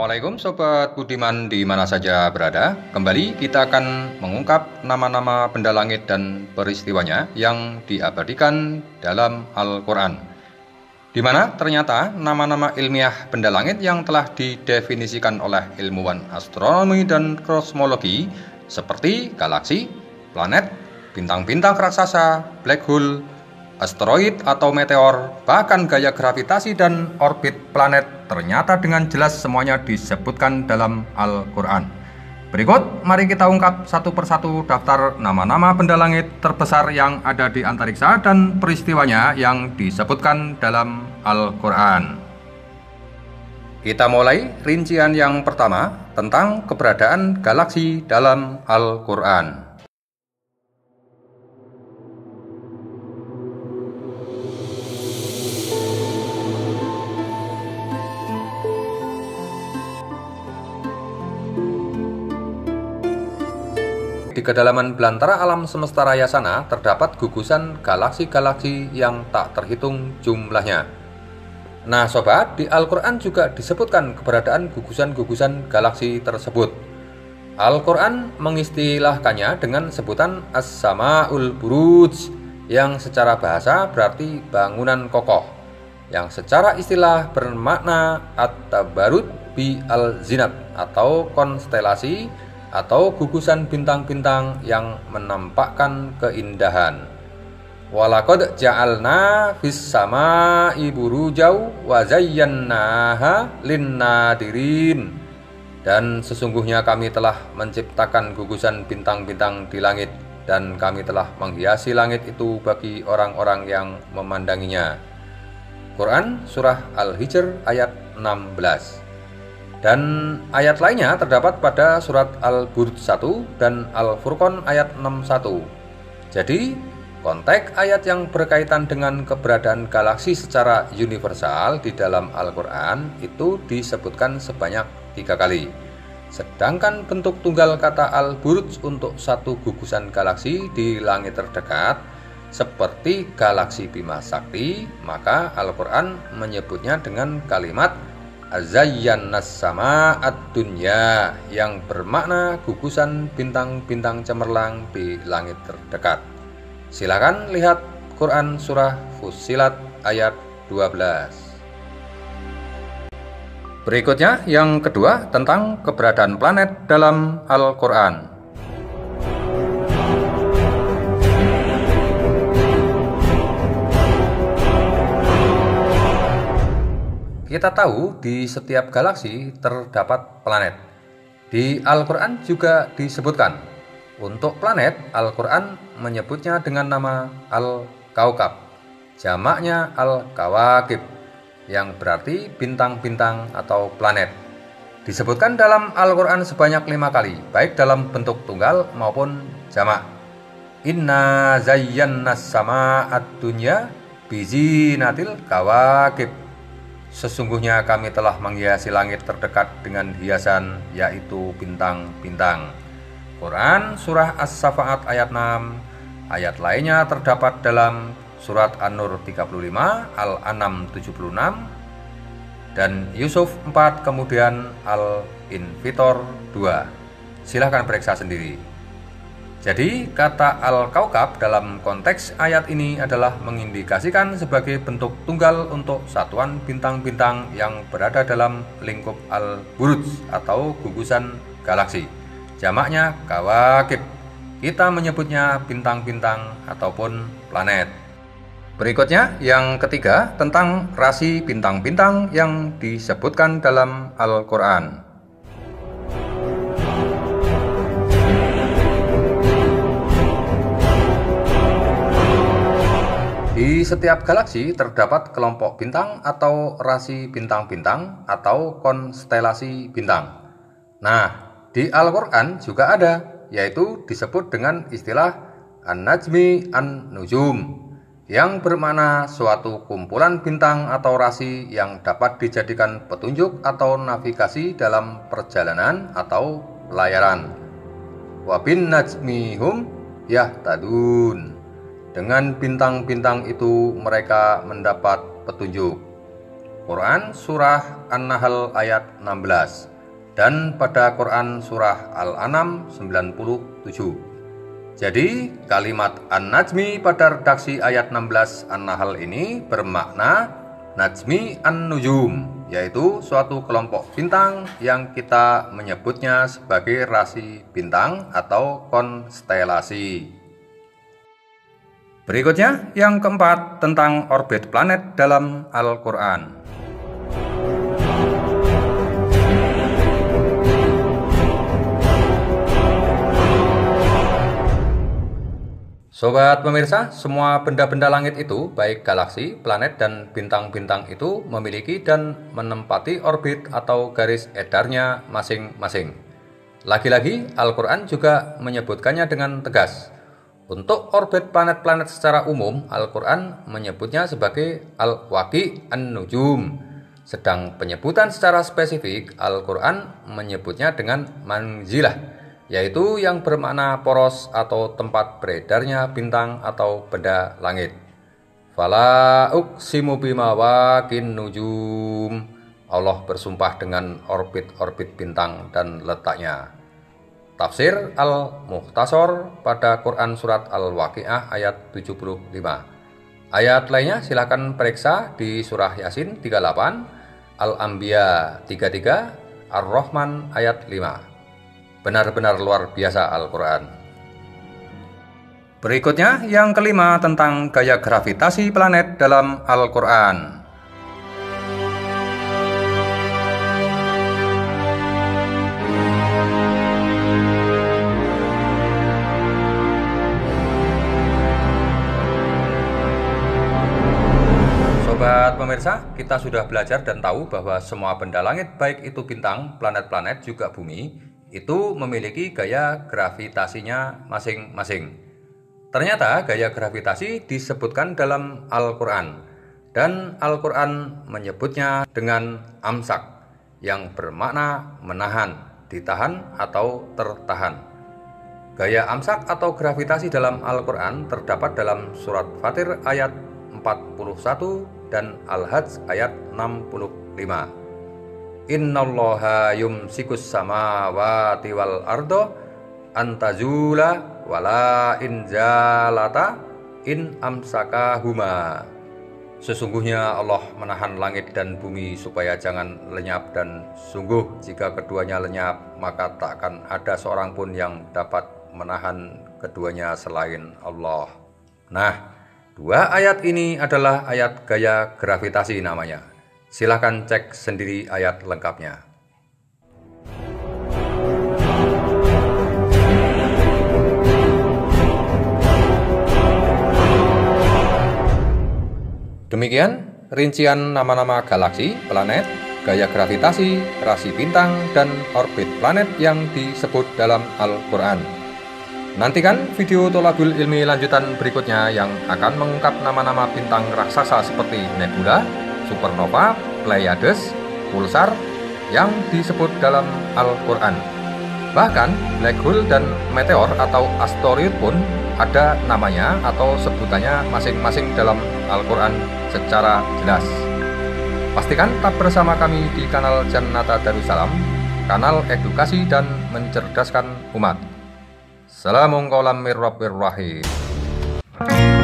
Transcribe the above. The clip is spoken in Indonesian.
Assalamualaikum Sobat Budiman di mana saja berada. Kembali kita akan mengungkap nama-nama benda langit dan peristiwanya yang diabadikan dalam Al-Quran, di mana ternyata nama-nama ilmiah benda langit yang telah didefinisikan oleh ilmuwan astronomi dan kosmologi seperti galaksi, planet, bintang-bintang raksasa, black hole, asteroid atau meteor, bahkan gaya gravitasi dan orbit planet ternyata dengan jelas semuanya disebutkan dalam Al-Quran. Berikut mari kita ungkap satu persatu daftar nama-nama benda langit terbesar yang ada di antariksa dan peristiwanya yang disebutkan dalam Al-Quran. Kita mulai rincian yang pertama tentang keberadaan galaksi dalam Al-Quran. Di kedalaman belantara alam semesta raya sana terdapat gugusan galaksi-galaksi yang tak terhitung jumlahnya. Nah sobat, di Al-Quran juga disebutkan keberadaan gugusan-gugusan galaksi tersebut. Al-Quran mengistilahkannya dengan sebutan As-Sama'ul Buruj, yang secara bahasa berarti bangunan kokoh, yang secara istilah bermakna At-Tabarud bi al-Zinat atau konstelasi atau gugusan bintang-bintang yang menampakkan keindahan. Walaqad ja'alna fis sama'i burujau wa zayyannaha linnadirin. Dan sesungguhnya kami telah menciptakan gugusan bintang-bintang di langit, dan kami telah menghiasi langit itu bagi orang-orang yang memandanginya. Quran Surah Al-Hijr ayat 16. Dan ayat lainnya terdapat pada surat Al-Burj 1 dan Al-Furqan ayat 61. Jadi, konteks ayat yang berkaitan dengan keberadaan galaksi secara universal di dalam Al-Quran itu disebutkan sebanyak 3 kali. Sedangkan bentuk tunggal kata Al-Burj untuk satu gugusan galaksi di langit terdekat seperti galaksi Bima Sakti, maka Al-Quran menyebutnya dengan kalimat Azayyannas sama'ad dunya, yang bermakna gugusan bintang-bintang cemerlang di langit terdekat. Silakan lihat Quran Surah Fussilat ayat 12. Berikutnya yang kedua tentang keberadaan planet dalam Al-Quran. Kita tahu di setiap galaksi terdapat planet. Di Al-Quran juga disebutkan. Untuk planet, Al-Quran menyebutnya dengan nama Al-Kaukab, jamaknya Al-Kawakib, yang berarti bintang-bintang atau planet. Disebutkan dalam Al-Quran sebanyak 5 kali, baik dalam bentuk tunggal maupun jamak. Inna zayyannas sama'ad dunya bizinatil kawakib. Sesungguhnya kami telah menghiasi langit terdekat dengan hiasan, yaitu bintang-bintang. Quran Surah As-Safaat ayat 6. Ayat lainnya terdapat dalam Surat An-Nur 35, Al-An'am 76, dan Yusuf 4, kemudian Al-Infitor 2. Silahkan periksa sendiri. Jadi kata Al-Kaukab dalam konteks ayat ini adalah mengindikasikan sebagai bentuk tunggal untuk satuan bintang-bintang yang berada dalam lingkup Al-Buruj atau gugusan galaksi. Jamaknya Kawakib. Kita menyebutnya bintang-bintang ataupun planet. Berikutnya yang ketiga tentang rasi bintang-bintang yang disebutkan dalam Al-Quran. Di setiap galaksi terdapat kelompok bintang atau rasi bintang-bintang atau konstelasi bintang. Nah, di Al-Quran juga ada, yaitu disebut dengan istilah An-Najmi An-Nujum, yang bermakna suatu kumpulan bintang atau rasi yang dapat dijadikan petunjuk atau navigasi dalam perjalanan atau pelayaran. Wa bin najmi hum yahtadun. Dengan bintang-bintang itu mereka mendapat petunjuk. Quran Surah An-Nahl ayat 16. dan pada Quran surah Al-An'am 97. Jadi kalimat An-Najmi pada redaksi ayat 16 An-Nahl ini bermakna Najmi An-Nujum, yaitu suatu kelompok bintang yang kita menyebutnya sebagai rasi bintang atau konstelasi. Berikutnya yang keempat tentang orbit planet dalam Al-Quran. Sobat pemirsa, semua benda-benda langit itu, baik galaksi, planet, dan bintang-bintang itu memiliki dan menempati orbit atau garis edarnya masing-masing. Lagi-lagi, Al-Quran juga menyebutkannya dengan tegas. Untuk orbit planet-planet secara umum, Al-Quran menyebutnya sebagai Al-Waqi' An-Nujum. Sedang penyebutan secara spesifik, Al-Quran menyebutnya dengan Manzilah, yaitu yang bermakna poros atau tempat beredarnya bintang atau benda langit. Fala uqsimu bimawaqin nujum. Allah bersumpah dengan orbit-orbit bintang dan letaknya. Tafsir Al-Mukhtasar pada Quran Surat Al-Waqi'ah ayat 75. Ayat lainnya silakan periksa di Surah Yasin 38, Al-Anbiya 33, Ar-Rahman ayat 5. Benar-benar luar biasa Al-Quran. Berikutnya yang kelima tentang gaya gravitasi planet dalam Al-Quran. Sobat pemirsa, kita sudah belajar dan tahu bahwa semua benda langit, baik itu bintang, planet-planet, juga bumi, itu memiliki gaya gravitasinya masing-masing. Ternyata gaya gravitasi disebutkan dalam Al-Quran, dan Al-Quran menyebutnya dengan amsak, yang bermakna menahan, ditahan, atau tertahan. Gaya amsak atau gravitasi dalam Al-Quran terdapat dalam surat Fatir ayat 41 dan Al-Hajj ayat 65. Innallaha yumsikus samawati wal ardo antazula wala inzalata in amsakahuma. Sesungguhnya Allah menahan langit dan bumi supaya jangan lenyap, dan sungguh jika keduanya lenyap maka tak akan ada seorang pun yang dapat menahan keduanya selain Allah. Nah, dua ayat ini adalah ayat gaya gravitasi namanya. Silahkan cek sendiri ayat lengkapnya. Demikian rincian nama-nama galaksi, planet, gaya gravitasi, rasi bintang, dan orbit planet yang disebut dalam Al-Quran. Nantikan video Tholaqul Ilmi lanjutan berikutnya yang akan mengungkap nama-nama bintang raksasa seperti nebula, supernova, Pleiades, pulsar yang disebut dalam Al-Quran. Bahkan black hole dan meteor atau asteroid pun ada namanya atau sebutannya masing-masing dalam Al-Quran secara jelas. Pastikan tetap bersama kami di kanal Jannata Darussalam, kanal edukasi dan mencerdaskan umat. Assalamualaikum warahmatullahi wabarakatuh.